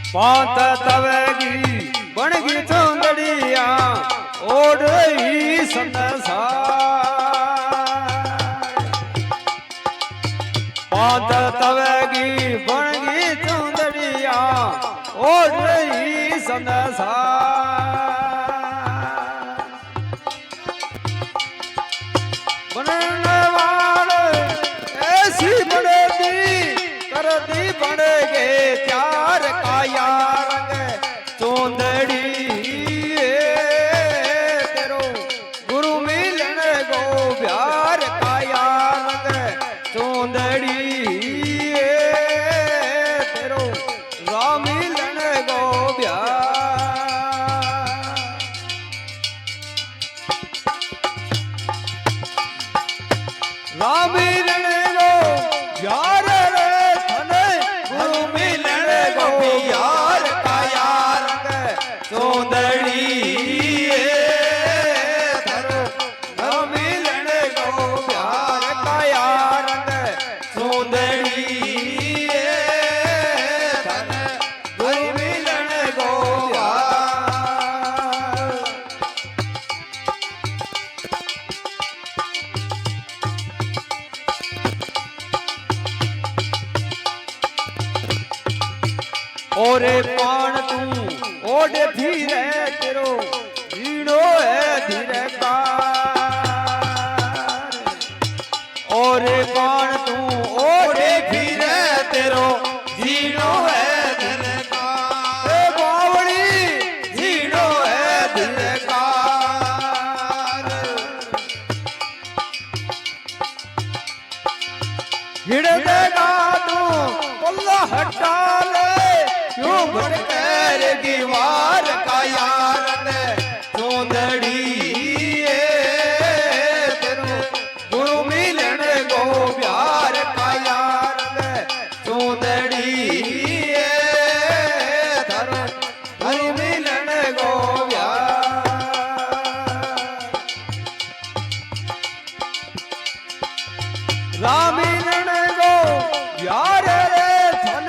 पांत तवेगी बनगी चौंदड़िया ओढ़ ही संसार। पांत तवेगी बनगी चौंदड़िया ओढ़ ही संसार। बनने वाले ऐसी बनेगी करती बनेगे चार का यार चौंदड़ी तेरो गुरु मिलने गो प्यार का यार चौंदड़ी तेरो राम मिलने गो प्यार। राम मिलने गो यार चौंदड़ी धरो न मिलन गो प्यार का यार चौंदड़ी धन न मिलन गो प्यार। ओरे पान तू ओडे धीरे तेरो भीड़ो है धीरे कार। ओरे पान तू ओडे धीरे तेरो भीड़ो है धीरे कार। ए बावड़ी भीड़ो है धीरे कार। भिड़ देगा तू पल्ला हटा ले क्यों भटकेगी वार का यार चौंदड़ी तेरो गुरु मिलन गो प्यार का यार चौंदड़ी धरो गुरु मिलन गो प्यार। राम मिलन गो यार रे धन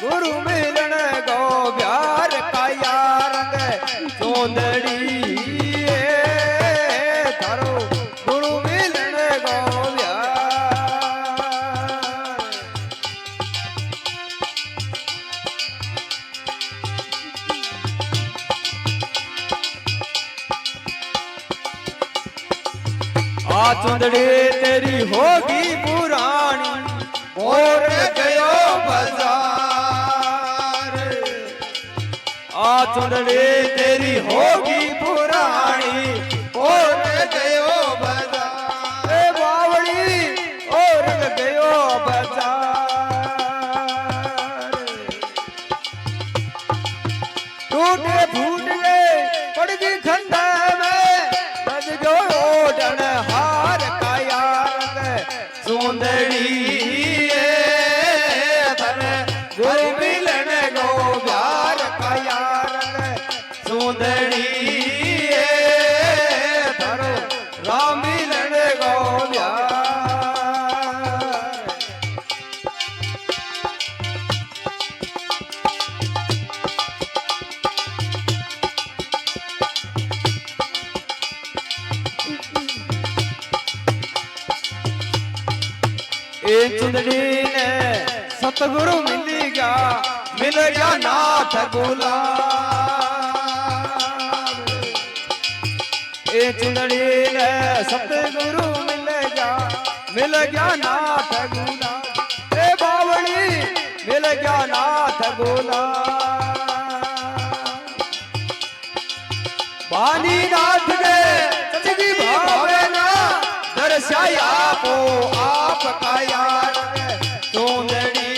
गुरु मिलन गो प्यार का यार चौंदड़ी धरो गुरु मिलन गो प्यार। आ चौंदड़ी तेरी होगी पुरानी और गयो बाजार। आ चौंदड़ी तेरी होगी पुरानी और गयो बाजार। ए बावड़ी और गयो बाजार। टूटे फूट गए पड़ गई खंडा में बज गयो ओढ़न हार का यार चौंदड़ी गुरु मिलन गो प्यार का यार चौंदड़ी धरो राम मिलन गो प्यार। ए चुंदड़ी ने सतगुरु मिल गया नाथ गुलाब। ए चुंदड़ी ने सतगुरु मिल गया नाथ गुलाब। ए बावड़ी मिल गया नाथ गुलाब। बानी नाथ के सतगी भावना दर्शाया को आप का यार चौंदड़ी